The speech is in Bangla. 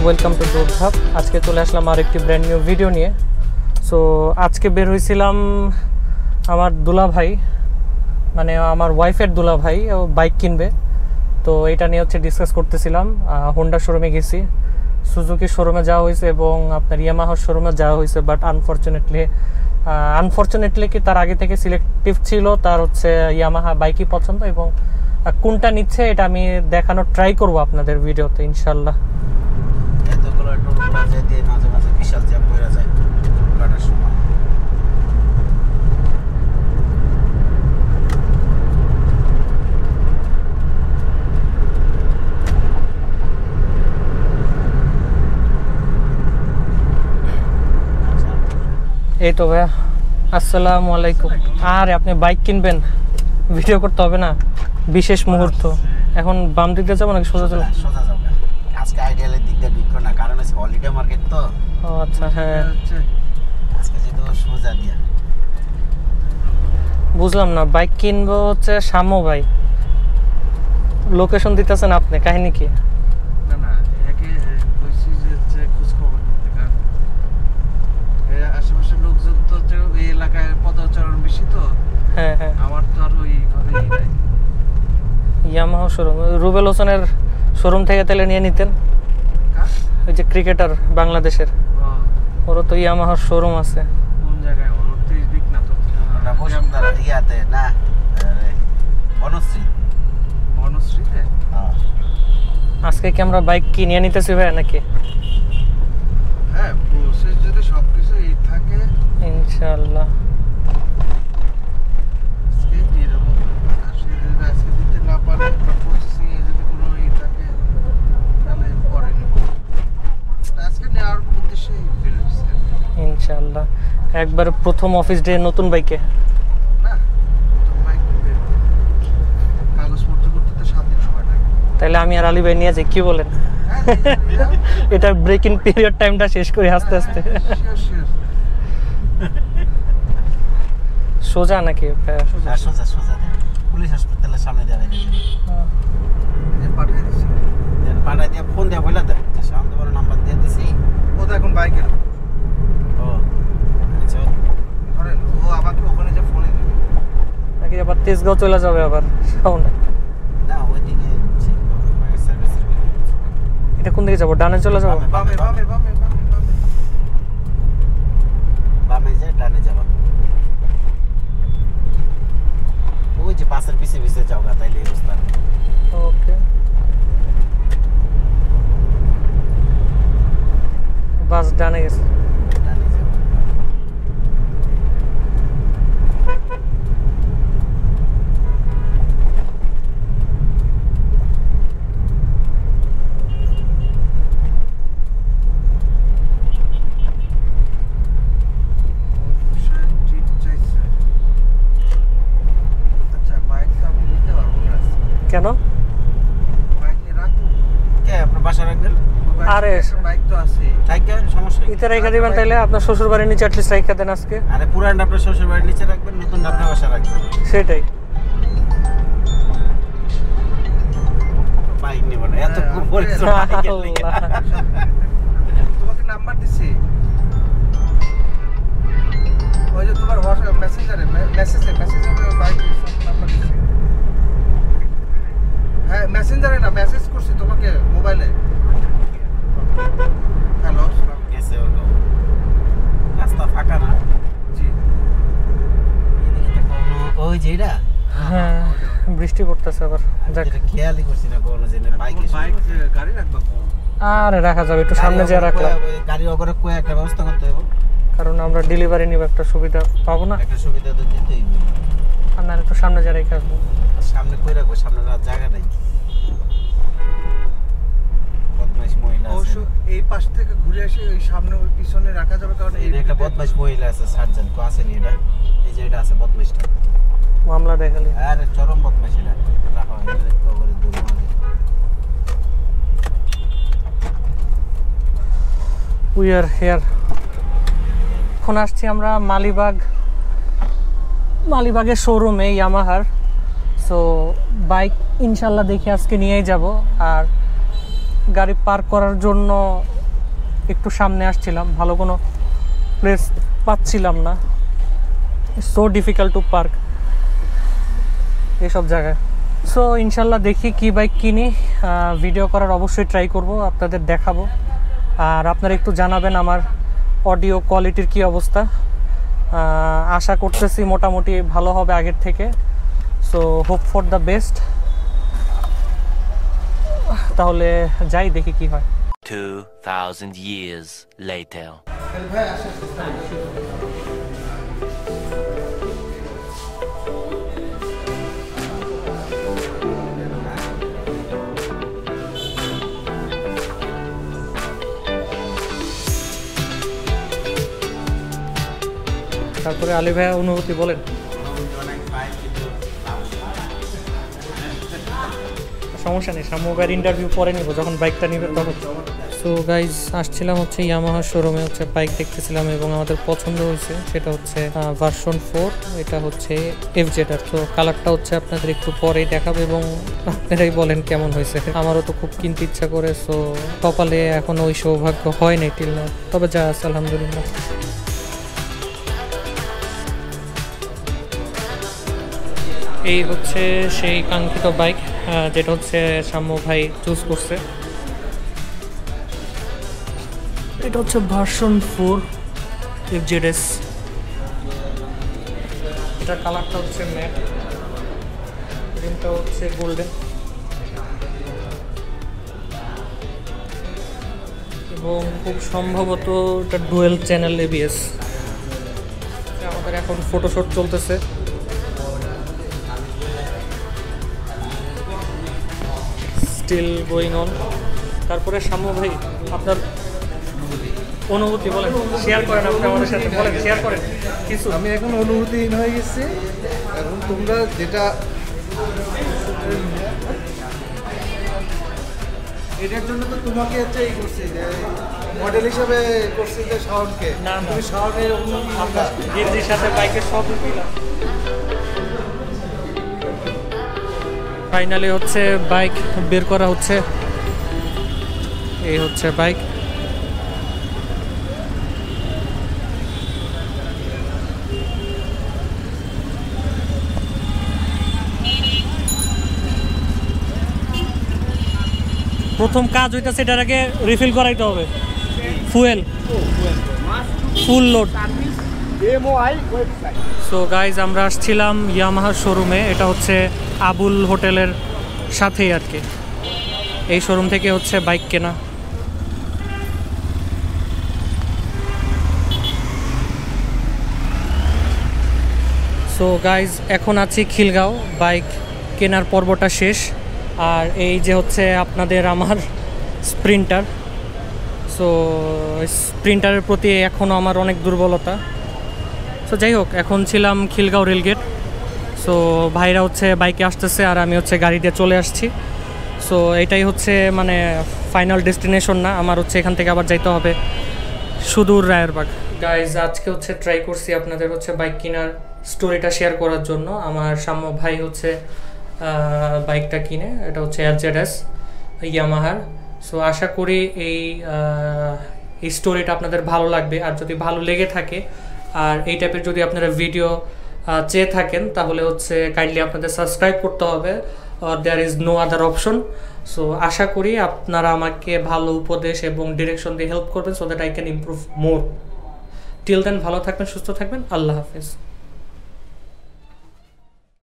Welcome to door hub. আজকে চলে আসলাম আর একটি ব্র্যান্ড নিউ ভিডিও নিয়ে। সো আজকে বের হয়েছিলাম আমার দুলা ভাই, মানে আমার ওয়াইফের দুলা ভাই, ও বাইক কিনবে। তো এটা নিয়ে হচ্ছে ডিসকাস করতেছিলাম। হোন্ডা শোরুমে গেছি, সুজুকি শোরুমে যাওয়া হয়েছে এবং আপনার ইয়ামাহার শোরুমে যাওয়া হয়েছে। বাট আনফর্চুনেটলি কি তার আগে থেকে সিলেক্টিভ ছিল, তার হচ্ছে ইয়ামাহা বাইকই পছন্দ এবং কোনটা নিচ্ছে এটা আমি দেখানোর ট্রাই করব আপনাদের ভিডিওতে ইনশাল্লাহ। এতগুলো টোলগুলো যেতে মাঝে মাঝে বিশাল জ্যাম হয়ে যায় কাটার সময়। এই তো ভাইয়া, আসসালামু আলাইকুম। আর আপনি বাইক কিনবেন, ভিডিও করতে হবে না? বিশেষ মুহূর্ত। এখন বাম দিক দিয়ে যাবো নাকি সোজা যাবো? সোজা যাবো। আজকে আইডিয়ালের দিক দিয়ে বিক্রি না, কারণ হচ্ছে হলিডে মার্কেট তো। ও আচ্ছা, হ্যাঁ আজকে যেহেতু সোজা দিয়া বুঝলাম না। বাইক কিনবো হচ্ছে শামু ভাই, লোকেশন দিতেছেন আপনি, কাহিনী কি? না না, একে কইছি যে হচ্ছে খোঁজ খবর করতে, কারণ আশেপাশের লোকজন তো এই এলাকায় পদচারণ বেশি তো। হ্যাঁ হ্যাঁ, আমার তো আর ওইভাবেই নাই। ইয়ামাহা শোরুম, রুবেল হোসেনের শোরুম থেকে তেলে নিয়ে নিতেন। ওই যে ক্রিকেটার বাংলাদেশের, ওরও তো ইয়ামাহার শোরুম আছে। কোন জায়গায়? ওর তো দিক না তো, ওটা বসুন্ধরা ইয়াতে না, বনশ্রী। বনশ্রীতে? হ্যাঁ। আজকে কি আমরা বাইক কি নিয়ে নিতেছি ভাই নাকি? হ্যাঁ, প্রসেস যদি সবকিছু এই থাকে ইনশাআল্লাহ আজকে দিয়ে দেবো। আসলে যদি আজকে দিতে না পারে বা প্রসেসিং এ যদি কোনো ই থাকে তাহলে পরে নেব। আজকে নেওয়ার উদ্দেশ্যেই বের হয়েছে ইনশাআল্লাহ। একবার প্রথম অফিস ডে নতুন বাইকে। না, তো বাইক বের কাগজপত্র করতে তো 7 দিন সময় লাগে। তাহলে আমি আর আলী ভাই নিয়ে যাই, কি বলেন? এটা ব্রেকিং পিরিয়ড টাইমটা শেষ করি আস্তে আস্তে। সোজা নাকি? সোজা সোজা সোজা পুলিশ হাসপাতালের সামনে দিয়ে পাঠিয়ে দিচ্ছি, পাঠাই দিয়ে ফোন দিয়ে বলে দেয় সামনে বড় নাম্বার দিয়ে দিছি। ও তো এখন বাইকের। ও আচ্ছা, ধরেন ও আমাকে ওখানে যে ফোনে দিবে নাকি আবার তেজগাঁও চলে যাবে আবার সামনে? না ওইদিকে সার্ভিসের এটা কোন দিকে যাবো? ডানে চলে যাবো? বামে বামে বামে বামে বামে বামে যে ডানে যাবা। ওই যে বাসের পিছে পিছে যাও গা, তাইলে অবস্থা। ওকে, বাস ডানে গেছে। ডানে যাবা। আচ্ছা, বাইক তো আমি নিতে পারবো না। কেন? বাইকে রাখবো? কে আপনার বাসা রাখবেন? আরে বাইক তো আছে। থাকে সমস্যা কি? ইতে রেখে দিবেন, তাইলে আপনার শ্বশুর বাড়ির নিচে অ্যাটলিস্ট রেখে দেন আজকে। আরে পুরানটা আপনার শ্বশুর বাড়ির নিচে রাখবেন, নতুন আপনার বাসা রাখবেন। সেটাই। বাইক নেব না, এত খুব পরিশ্রম বাইকের লিগে। তোমাকে নাম্বার দিছি, ওই যে তোমার হোয়াটসঅ্যাপ মেসেঞ্জারে মেসেজে বাইক নাম্বার দিছি। হ্যাঁ, মেসেঞ্জারে না, মেসেজ করছি তোমাকে মোবাইলে। হ্যালো, গেছে ওটা রাস্তা ফাঁকা না। জি এদিকে তো কোনো ওই যে এটা হ্যাঁ, বৃষ্টি পড়তেছে আবার। যাক, যেটা খেয়ালই করছি না কোনো যে বাইক গাড়ি রাখবা? আরে রাখা যাবে, একটু সামনে যেয়ে রাখলাম, গাড়ি ওপরে কয়ে একটা ব্যবস্থা করতে হবে, কারণ আমরা ডেলিভারি নিব, একটা সুবিধা পাবো না। একটা সুবিধা তো দিতেই হবে। আর না একটু সামনে যেয়ে রেখে আসবো। সামনে কই রাখবো? সামনে রাত জায়গা নাই। বদমাইশ মহিলা অবশ্য আছে এই পাশ থেকে ঘুরে এসে ওই সামনে ওই পিছনে রাখা যাবে, কারণ এই একটা বদমাইশ মহিলা আছে সার্জন কো আসেনি এটা, এই যে এটা আছে বদমাইশটা, মামলা দেখালে আরে চরম বদমাইশ এটা রাখা হয় এটা দেখতে করে দূর মাঝে। We are here. এখন আসছি আমরা মালিবাগের শোরুমে ইয়ামাহার। সো বাইক ইনশাল্লাহ দেখে আজকে নিয়েই যাব। আর গাড়ি পার্ক করার জন্য একটু সামনে আসছিলাম, ভালো কোনো প্লেস পাচ্ছিলাম না। সো ডিফিকাল্ট টু পার্ক এসব জায়গায়। সো ইনশাল্লাহ দেখি কি বাইক কিনি, ভিডিও করার অবশ্যই ট্রাই করব, আপনাদের দেখাবো। আর আপনারা একটু জানাবেন আমার অডিও কোয়ালিটির কি অবস্থা। আশা করতেছি মোটামুটি ভালো হবে আগের থেকে। So hope for the best. তাহলে যাই দেখি কি হয়। 2000 years later. তারপরে আলী ভাইয়া অনুভূতি বলেন। সমস্যা নেই, সামু ভাইয়ের ইন্টারভিউ পরে নিব যখন বাইকটা নিবে তখন। সো গাইজ আসছিলাম হচ্ছে ইয়ামাহা শোরুমে, হচ্ছে বাইক দেখতেছিলাম এবং আমাদের পছন্দ হয়েছে, সেটা হচ্ছে ভার্সন 4। এটা হচ্ছে FZR। তো কালারটা হচ্ছে আপনাদের একটু পরেই দেখাবো এবং আপনারাই বলেন কেমন হয়েছে। আমারও তো খুব কিনতে ইচ্ছা করে, সো কপালে এখন ওই সৌভাগ্য হয় নাই টিল না, তবে যা আছে আলহামদুলিল্লাহ। এই হচ্ছে সেই কাঙ্ক্ষিত বাইক যেটা হচ্ছে শাম্মু ভাই চুজ করছে। এটা হচ্ছে ভার্সন 4 FZS। এটার কালারটা হচ্ছে ম্যাট, রিমটা হচ্ছে গোল্ডেন এবং খুব সম্ভবত এটা ডুয়েল চ্যানেল ABS। আমাদের এখন ফটোশুট চলতেছে। Still going on. তারপরে শাম্মু ভাই আপনার অনুভূতি বলেন, শেয়ার করেন, আপনি আমাদের সাথে বলেন, শেয়ার করেন কিছু। আমি এখন অনুভূতিহীন হয়ে গেছি। এখন তোমরা যেটা এটার জন্য তো তোমাকে হচ্ছে এই করছি যে মডেল হিসেবে করছি যে শাওনকে, না, না। তুমি শাওনের আমরা গেঞ্জির সাথে বাইকের সব দিলাম। ফাইনালি হচ্ছে বাইক বের করা হচ্ছে। এই হচ্ছে বাইক। প্রথম কাজ হইতেছে এটার আগে রিফিল করাইতে হবে fuel, full load. So guys আমরা আসছিলাম ইয়ামাহার শোরুমে, এটা হচ্ছে আবুল হোটেলের সাথেই আর কি। এই শোরুম থেকে হচ্ছে বাইক কেনা। সো গাইজ এখন আছি খিলগাঁও, বাইক কেনার পর্বটা শেষ। আর এই যে হচ্ছে আপনাদের আমার স্প্রিন্টার। সো স্প্রিন্টারের প্রতি এখনও আমার অনেক দুর্বলতা। সো যাই হোক, এখন ছিলাম খিলগাঁও রেলগেট। সো ভাইরা হচ্ছে বাইকে আসতেছে আর আমি হচ্ছে গাড়ি দিয়ে চলে আসছি। সো এটাই হচ্ছে মানে ফাইনাল ডেস্টিনেশন না, আমার হচ্ছে এখান থেকে আবার যাইতে হবে সুদূর রায়েরবাগ। গাইজ আজকে হচ্ছে ট্রাই করছি আপনাদের হচ্ছে বাইক কেনার স্টোরিটা শেয়ার করার জন্য। আমার শাম্মু ভাই হচ্ছে বাইকটা কিনে, এটা হচ্ছে FZS ইয়ামাহার। সো আশা করি এই স্টোরিটা আপনাদের ভালো লাগবে। আর যদি ভালো লেগে থাকে আর এই টাইপের যদি আপনারা ভিডিও চেয়ে থাকেন তাহলে হচ্ছে কাইন্ডলি আপনাদের সাবস্ক্রাইব করতে হবে, আর there is no other option. So আশা করি আপনারা আমাকে ভালো উপদেশ এবং ডিরেকশন দিয়ে হেল্প করবেন, so that I can improve more. Till then ভালো থাকবেন, সুস্থ থাকবেন, আল্লাহ হাফেজ।